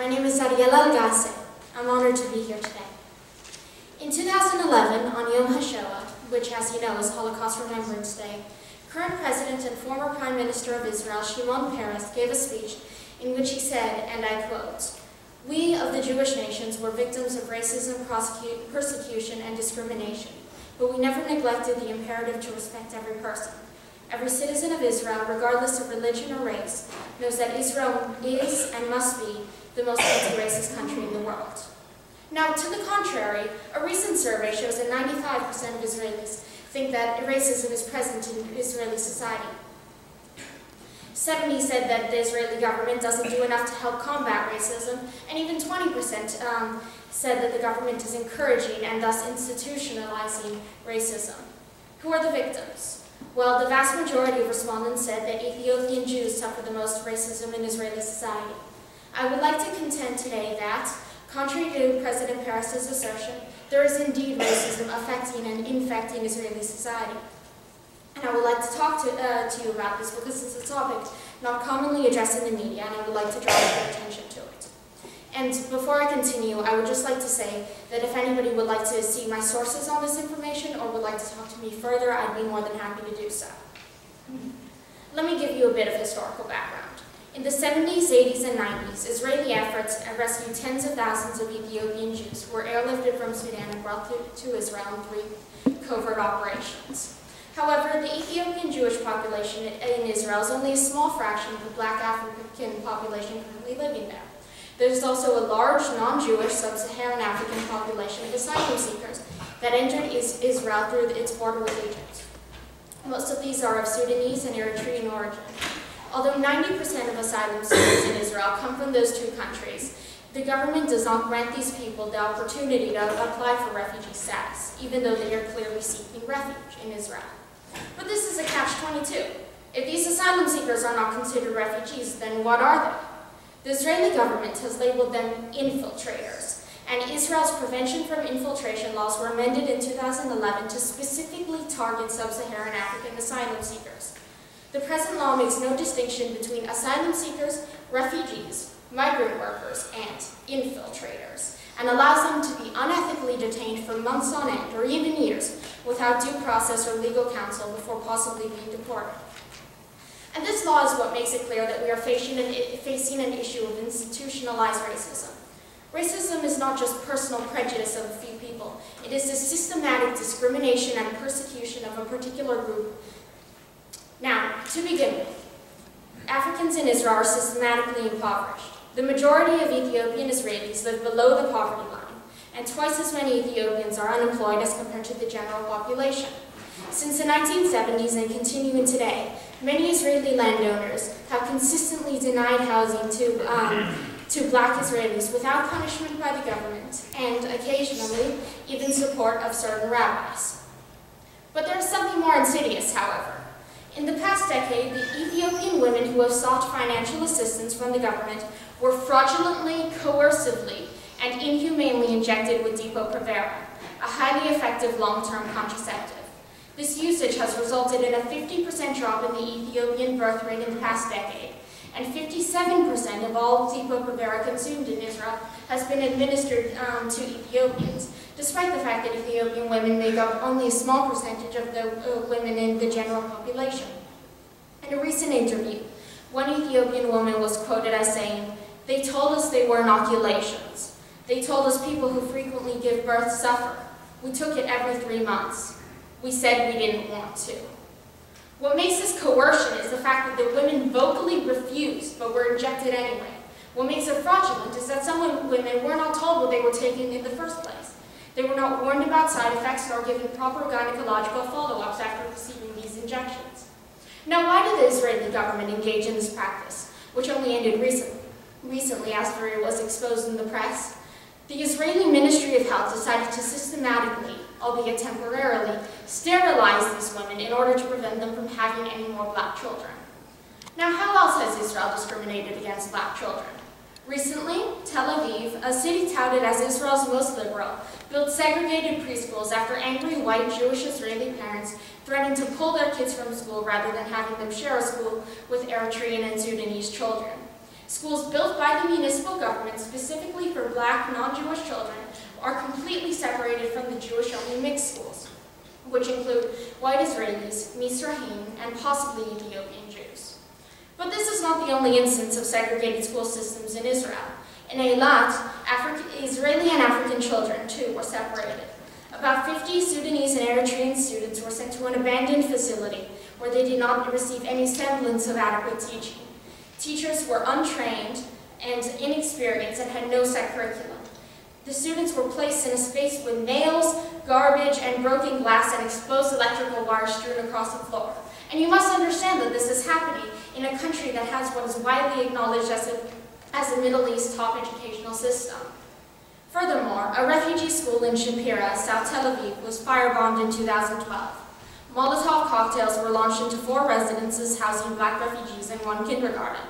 name is Ariel Algace. I'm honored to be here today. In 2011, on Yom HaShoah, which as you know is Holocaust Remembrance Day, current President and former Prime Minister of Israel, Shimon Peres, gave a speech in which he said, and I quote, "We of the Jewish nations were victims of racism, persecution, and discrimination, but we never neglected the imperative to respect every person. Every citizen of Israel, regardless of religion or race, knows that Israel is and must be the most anti-racist country in the world." Now, to the contrary, a recent survey shows that 95% of Israelis think that racism is present in Israeli society. 70% said that the Israeli government doesn't do enough to help combat racism, and even 20% said that the government is encouraging and thus institutionalizing racism. Who are the victims? Well, the vast majority of respondents said that Ethiopian Jews suffer the most racism in Israeli society. I would like to contend today that, contrary to President Peres' assertion, there is indeed racism affecting and infecting Israeli society. And I would like to talk to you about this because it's a topic not commonly addressed in the media, and I would like to draw your attention to it. And before I continue, I would just like to say that if anybody would like to see my sources on this information or would like to talk to me further, I'd be more than happy to do so. Let me give you a bit of historical background. In the 70s, 80s, and 90s, Israeli efforts rescued tens of thousands of Ethiopian Jews who were airlifted from Sudan and brought to Israel in 3 covert operations. However, the Ethiopian Jewish population in Israel is only a small fraction of the Black African population currently living there. There's also a large non-Jewish sub-Saharan African population of asylum seekers that entered Israel through its border with Egypt. Most of these are of Sudanese and Eritrean origin. Although 90% of asylum seekers in Israel come from those 2 countries, the government does not grant these people the opportunity to apply for refugee status, even though they are clearly seeking refuge in Israel. But this is a catch-22. If these asylum seekers are not considered refugees, then what are they? The Israeli government has labeled them infiltrators, and Israel's prevention from infiltration laws were amended in 2011 to specifically target sub-Saharan African asylum seekers. The present law makes no distinction between asylum seekers, refugees, migrant workers, and infiltrators, and allows them to be unethically detained for months on end, or even years, without due process or legal counsel before possibly being deported. And this law is what makes it clear that we are facing an issue of institutionalized racism. Racism is not just personal prejudice of a few people. It is the systematic discrimination and persecution of a particular group. Now, to begin with, Africans in Israel are systematically impoverished. The majority of Ethiopian Israelis live below the poverty line, and twice as many Ethiopians are unemployed as compared to the general population. Since the 1970s and continuing today, many Israeli landowners have consistently denied housing to Black Israelis without punishment by the government, and occasionally even support of certain rabbis. But there is something more insidious, however. In the past decade, the Ethiopian women who have sought financial assistance from the government were fraudulently, coercively, and inhumanely injected with Depo-Provera, a highly effective long-term contraceptive. This usage has resulted in a 50% drop in the Ethiopian birth rate in the past decade, and 57% of all Depo-Provera consumed in Israel has been administered to Ethiopians, despite the fact that Ethiopian women make up only a small percentage of the women in the general population. In a recent interview, one Ethiopian woman was quoted as saying, "They told us they were inoculations. They told us people who frequently give birth suffer. We took it every 3 months. We said we didn't want to." What makes this coercion is the fact that the women vocally refused but were injected anyway. What makes it fraudulent is that some women were not told what they were taking in the first place. They were not warned about side effects nor given proper gynecological follow-ups after receiving these injections. Now, why did the Israeli government engage in this practice, which only ended recently after it was exposed in the press? The Israeli Ministry of Health decided to systematically, albeit temporarily, sterilize these women in order to prevent them from having any more Black children. Now, how else has Israel discriminated against Black children? Recently, Tel Aviv, a city touted as Israel's most liberal, built segregated preschools after angry white Jewish Israeli parents threatened to pull their kids from school rather than having them share a school with Eritrean and Sudanese children. Schools built by the municipal government specifically for black, non-Jewish children are completely separated from the Jewish-only mixed schools, which include white Israelis, Mizrahim, and possibly Ethiopian Jews. But this is not the only instance of segregated school systems in Israel. In Eilat, Israeli and African children, too, were separated. About 50 Sudanese and Eritrean students were sent to an abandoned facility where they did not receive any semblance of adequate teaching. Teachers were untrained and inexperienced and had no set curriculum. The students were placed in a space with nails, garbage, and broken glass and exposed electrical wires strewn across the floor. And you must understand that this is happening in a country that has what is widely acknowledged as a Middle East top educational system. Furthermore, a refugee school in Shapira, South Tel Aviv, was firebombed in 2012. Molotov cocktails were launched into 4 residences housing black refugees and 1 kindergarten.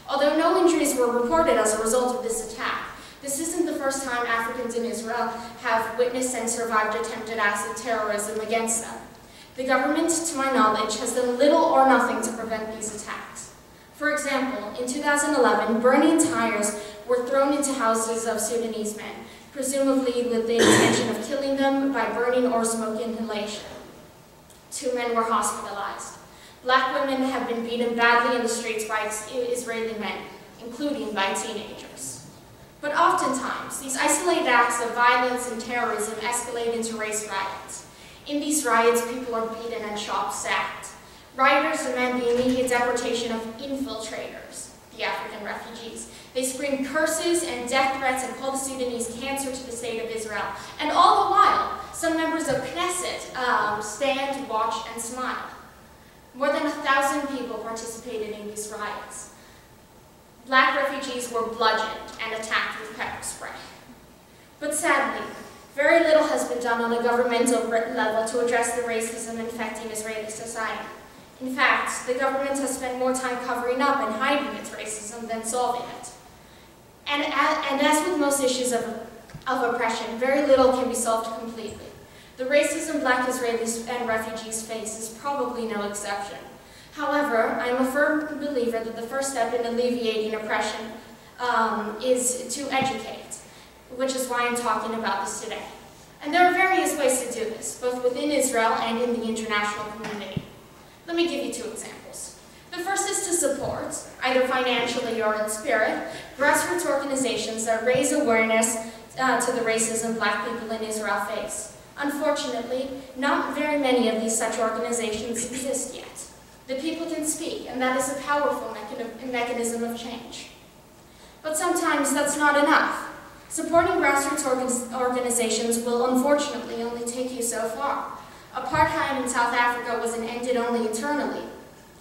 Although no injuries were reported as a result of this attack, this isn't the first time Africans in Israel have witnessed and survived attempted acts of terrorism against them. The government, to my knowledge, has done little or nothing to prevent these attacks. For example, in 2011, burning tires were thrown into houses of Sudanese men, presumably with the intention of killing them by burning or smoke inhalation. 2 men were hospitalized. Black women have been beaten badly in the streets by Israeli men, including by teenagers. But oftentimes, these isolated acts of violence and terrorism escalate into race riots. In these riots, people are beaten and shops sacked. Rioters demand the immediate deportation of infiltrators, the African refugees. They scream curses and death threats and call the Sudanese cancer to the state of Israel. And all the while, some members of Knesset stand, watch, and smile. More than 1,000 people participated in these riots. Black refugees were bludgeoned and attacked with pepper spray. But sadly, very little has been done on a governmental level to address the racism infecting Israeli society. In fact, the government has spent more time covering up and hiding its racism than solving it. And as with most issues of oppression, very little can be solved completely. The racism black Israelis and refugees face is probably no exception. However, I am a firm believer that the first step in alleviating oppression is to educate, which is why I'm talking about this today. And there are various ways to do this, both within Israel and in the international community. Let me give you 2 examples. The first is to support, either financially or in spirit, grassroots organizations that raise awareness to the racism black people in Israel face. Unfortunately, not very many of these such organizations exist yet. The people can speak, and that is a powerful mechanism of change. But sometimes that's not enough. Supporting grassroots organizations will unfortunately only take you so far. Apartheid in South Africa wasn't ended only internally.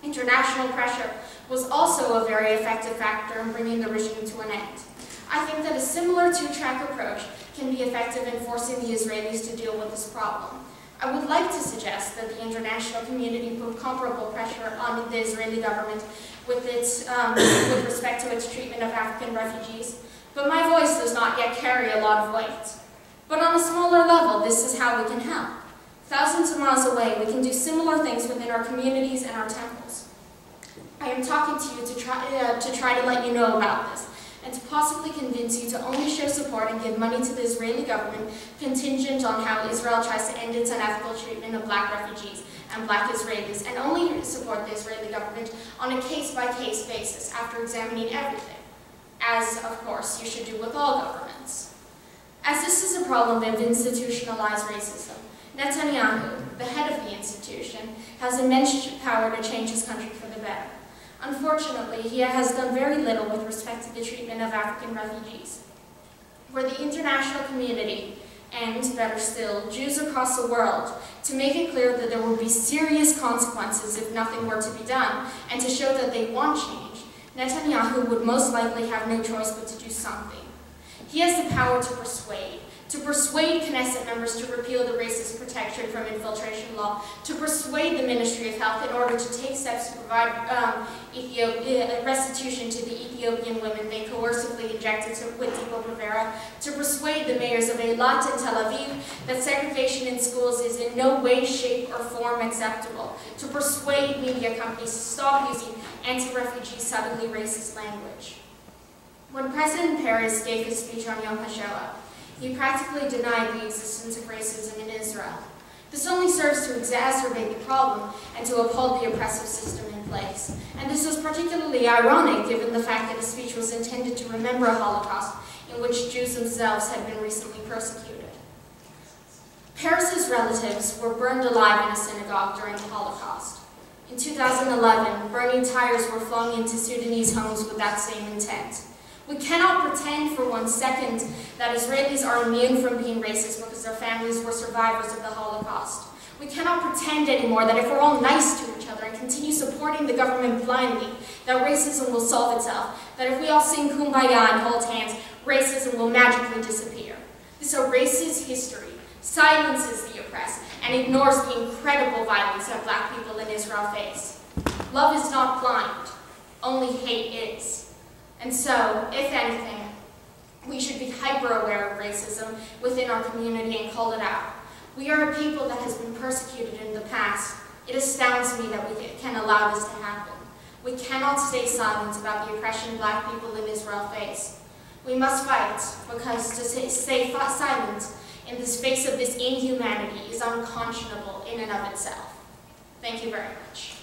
International pressure was also a very effective factor in bringing the regime to an end. I think that a similar 2-track approach can be effective in forcing the Israelis to deal with this problem. I would like to suggest that the international community put comparable pressure on the Israeli government with respect to its treatment of African refugees, but my voice does not yet carry a lot of weight. But on a smaller level, this is how we can help. Thousands of miles away, we can do similar things within our communities and our temples. I am talking to you to try to let you know about this, and to possibly convince you to only show support and give money to the Israeli government contingent on how Israel tries to end its unethical treatment of black refugees and black Israelis, and only support the Israeli government on a case-by-case basis after examining everything, as, of course, you should do with all governments. As this is a problem of institutionalized racism, Netanyahu, the head of the institution, has immense power to change his country for the better. Unfortunately, he has done very little with respect to the treatment of African refugees. For the international community, and better still, Jews across the world, to make it clear that there will be serious consequences if nothing were to be done, and to show that they want change, Netanyahu would most likely have no choice but to do something. He has the power to persuade Knesset members to repeal the racist protection from infiltration law, to persuade the Ministry of Health in order to take steps to provide restitution to the Ethiopian women they coercively injected with Depo-Provera, to persuade the mayors of Eilat and Tel Aviv that segregation in schools is in no way, shape, or form acceptable, to persuade media companies to stop using anti-refugee, subtly racist language. President Peres gave his speech on Yom HaShoah, he practically denied the existence of racism in Israel. This only serves to exacerbate the problem and to uphold the oppressive system in place. And this was particularly ironic given the fact that his speech was intended to remember a Holocaust in which Jews themselves had been recently persecuted. Peres' relatives were burned alive in a synagogue during the Holocaust. In 2011, burning tires were flung into Sudanese homes with that same intent. We cannot pretend for 1 second that Israelis are immune from being racist because their families were survivors of the Holocaust. We cannot pretend anymore that if we're all nice to each other and continue supporting the government blindly, that racism will solve itself, that if we all sing Kumbaya and hold hands, racism will magically disappear. This erases history, silences the oppressed, and ignores the incredible violence that Black people in Israel face. Love is not blind, only hate is. And so, if anything, we should be hyper-aware of racism within our community and call it out. We are a people that has been persecuted in the past. It astounds me that we can allow this to happen. We cannot stay silent about the oppression Black people in Israel face. We must fight, because to stay silent in the face of this inhumanity is unconscionable in and of itself. Thank you very much.